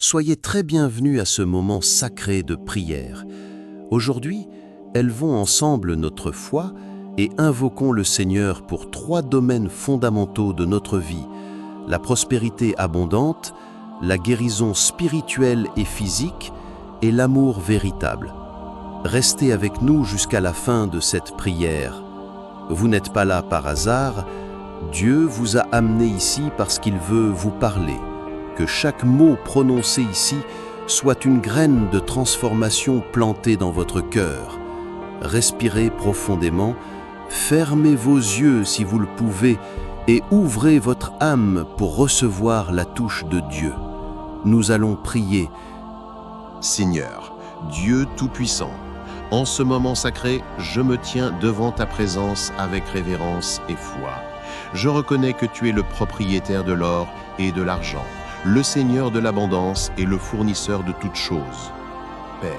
soyez très bienvenus à ce moment sacré de prière. Aujourd'hui, élevons ensemble notre foi et invoquons le Seigneur pour 3 domaines fondamentaux de notre vie: la prospérité abondante, la guérison spirituelle et physique et l'amour véritable. Restez avec nous jusqu'à la fin de cette prière. Vous n'êtes pas là par hasard, Dieu vous a amené ici parce qu'il veut vous parler. Que chaque mot prononcé ici soit une graine de transformation plantée dans votre cœur. Respirez profondément, fermez vos yeux si vous le pouvez et ouvrez votre âme pour recevoir la touche de Dieu. Nous allons prier. Seigneur, Dieu Tout-Puissant, en ce moment sacré, je me tiens devant ta présence avec révérence et foi. Je reconnais que tu es le propriétaire de l'or et de l'argent, le Seigneur de l'abondance et le fournisseur de toutes choses. Père,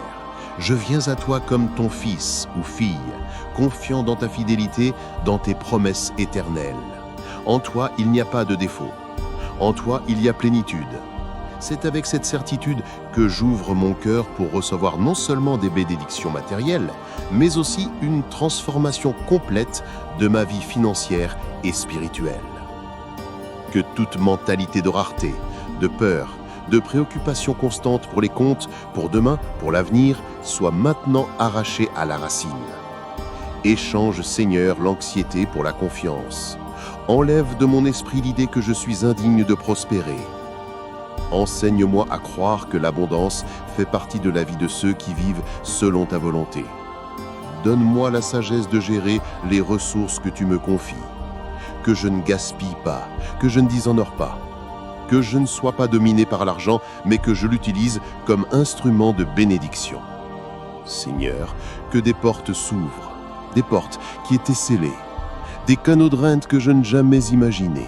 je viens à toi comme ton fils ou fille, confiant dans ta fidélité, dans tes promesses éternelles. En toi, il n'y a pas de défaut. En toi, il y a plénitude. C'est avec cette certitude que j'ouvre mon cœur pour recevoir non seulement des bénédictions matérielles, mais aussi une transformation complète de ma vie financière et spirituelle. Que toute mentalité de rareté, de peur, de préoccupation constante pour les comptes, pour demain, pour l'avenir, soit maintenant arrachée à la racine. Échange, Seigneur, l'anxiété pour la confiance. Enlève de mon esprit l'idée que je suis indigne de prospérer. Enseigne-moi à croire que l'abondance fait partie de la vie de ceux qui vivent selon ta volonté. Donne-moi la sagesse de gérer les ressources que tu me confies. Que je ne gaspille pas, que je ne déshonore pas. Que je ne sois pas dominé par l'argent, mais que je l'utilise comme instrument de bénédiction. Seigneur, que des portes s'ouvrent, des portes qui étaient scellées, des canaux de rente que je n'ai jamais imaginés,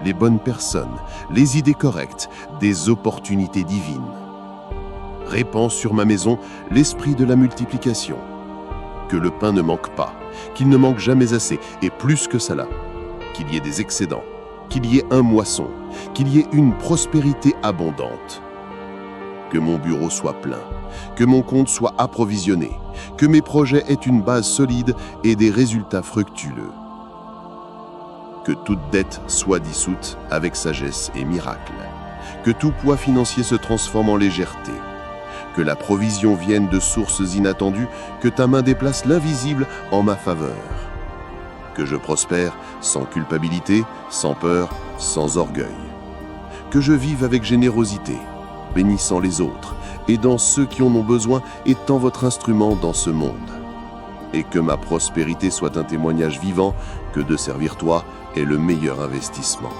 les bonnes personnes, les idées correctes, des opportunités divines. Répands sur ma maison l'esprit de la multiplication. Que le pain ne manque pas, qu'il ne manque jamais assez, et plus que cela, qu'il y ait des excédents, qu'il y ait un moisson, qu'il y ait une prospérité abondante. Que mon bureau soit plein, que mon compte soit approvisionné, que mes projets aient une base solide et des résultats fructueux. Que toute dette soit dissoute avec sagesse et miracle. Que tout poids financier se transforme en légèreté. Que la provision vienne de sources inattendues, que ta main déplace l'invisible en ma faveur. Que je prospère sans culpabilité, sans peur, sans orgueil. Que je vive avec générosité, bénissant les autres, aidant ceux qui en ont besoin, étant votre instrument dans ce monde. Et que ma prospérité soit un témoignage vivant que de servir toi est le meilleur investissement.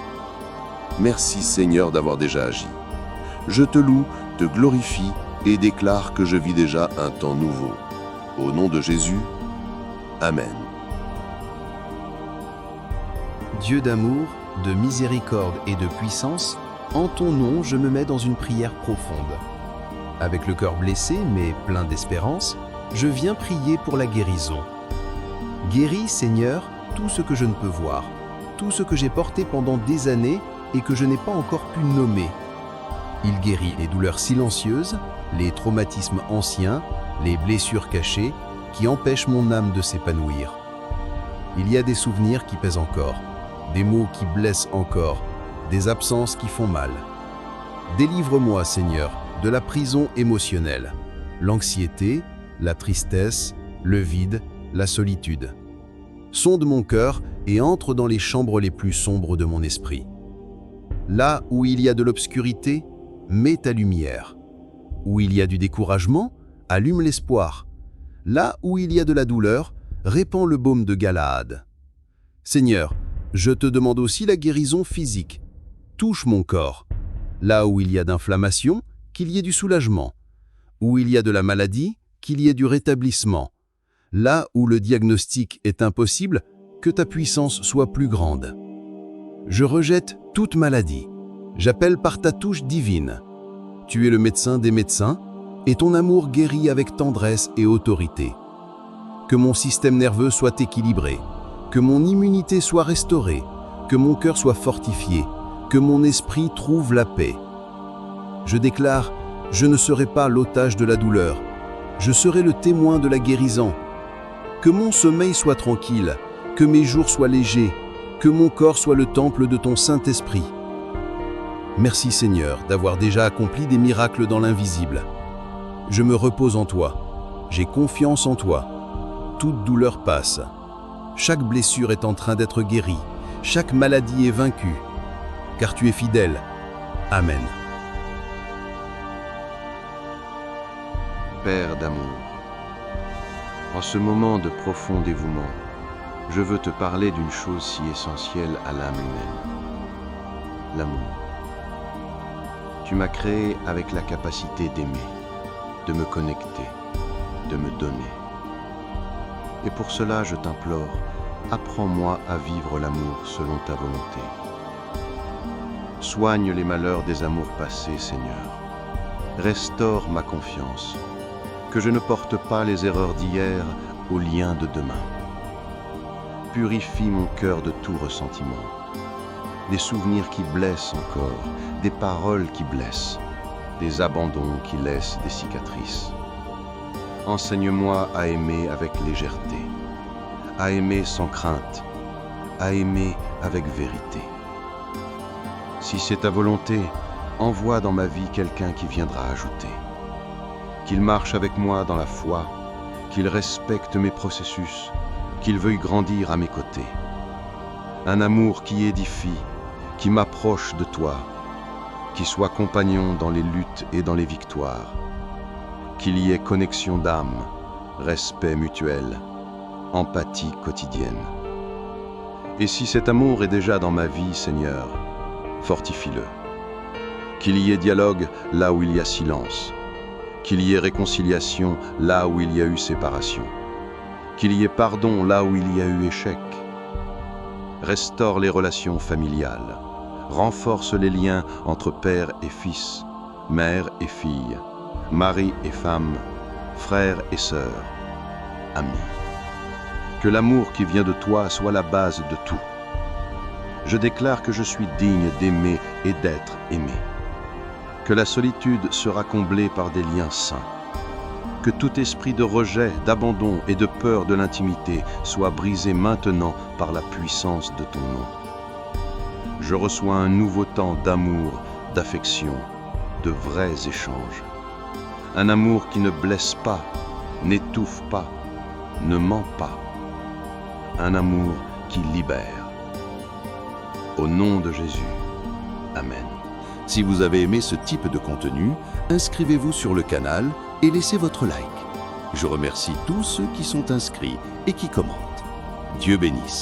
Merci Seigneur d'avoir déjà agi. Je te loue, te glorifie et déclare que je vis déjà un temps nouveau. Au nom de Jésus, Amen. Dieu d'amour, de miséricorde et de puissance, en ton nom je me mets dans une prière profonde. Avec le cœur blessé mais plein d'espérance, je viens prier pour la guérison. Guéris, Seigneur, tout ce que je ne peux voir, tout ce que j'ai porté pendant des années et que je n'ai pas encore pu nommer. Il guérit les douleurs silencieuses, les traumatismes anciens, les blessures cachées qui empêchent mon âme de s'épanouir. Il y a des souvenirs qui pèsent encore, des mots qui blessent encore, des absences qui font mal. Délivre-moi, Seigneur, de la prison émotionnelle, l'anxiété, la tristesse, le vide, la solitude. Sonde mon cœur et entre dans les chambres les plus sombres de mon esprit. Là où il y a de l'obscurité, mets ta lumière. Où il y a du découragement, allume l'espoir. Là où il y a de la douleur, répands le baume de Galaad. Seigneur, je te demande aussi la guérison physique. Touche mon corps. Là où il y a d'inflammation, qu'il y ait du soulagement. Où il y a de la maladie, qu'il y ait du rétablissement. Là où le diagnostic est impossible, que ta puissance soit plus grande. Je rejette toute maladie. J'appelle par ta touche divine. Tu es le médecin des médecins, et ton amour guérit avec tendresse et autorité. Que mon système nerveux soit équilibré, que mon immunité soit restaurée, que mon cœur soit fortifié, que mon esprit trouve la paix. Je déclare, je ne serai pas l'otage de la douleur. Je serai le témoin de la guérison. Que mon sommeil soit tranquille, que mes jours soient légers, que mon corps soit le temple de ton Saint-Esprit. Merci Seigneur d'avoir déjà accompli des miracles dans l'invisible. Je me repose en toi. J'ai confiance en toi. Toute douleur passe. Chaque blessure est en train d'être guérie. Chaque maladie est vaincue. Car tu es fidèle. Amen. Père d'amour, en ce moment de profond dévouement, je veux te parler d'une chose si essentielle à l'âme humaine, l'amour. Tu m'as créé avec la capacité d'aimer, de me connecter, de me donner. Et pour cela, je t'implore, apprends-moi à vivre l'amour selon ta volonté. Soigne les malheurs des amours passés, Seigneur. Restaure ma confiance, que je ne porte pas les erreurs d'hier aux liens de demain. Purifie mon cœur de tout ressentiment, des souvenirs qui blessent encore, des paroles qui blessent, des abandons qui laissent des cicatrices. Enseigne-moi à aimer avec légèreté, à aimer sans crainte, à aimer avec vérité. Si c'est ta volonté, envoie dans ma vie quelqu'un qui viendra ajouter. Qu'il marche avec moi dans la foi, qu'il respecte mes processus, qu'il veuille grandir à mes côtés. Un amour qui édifie, qui m'approche de toi, qui soit compagnon dans les luttes et dans les victoires. Qu'il y ait connexion d'âme, respect mutuel, empathie quotidienne. Et si cet amour est déjà dans ma vie, Seigneur, fortifie-le. Qu'il y ait dialogue là où il y a silence. Qu'il y ait réconciliation là où il y a eu séparation. Qu'il y ait pardon là où il y a eu échec. Restaure les relations familiales. Renforce les liens entre père et fils, mère et fille, mari et femme, frère et sœur, amis. Que l'amour qui vient de toi soit la base de tout. Je déclare que je suis digne d'aimer et d'être aimé. Que la solitude sera comblée par des liens sains. Que tout esprit de rejet, d'abandon et de peur de l'intimité soit brisé maintenant par la puissance de ton nom. Je reçois un nouveau temps d'amour, d'affection, de vrais échanges. Un amour qui ne blesse pas, n'étouffe pas, ne ment pas. Un amour qui libère. Au nom de Jésus. Amen. Si vous avez aimé ce type de contenu, inscrivez-vous sur le canal et laissez votre like. Je remercie tous ceux qui sont inscrits et qui commentent. Dieu bénisse.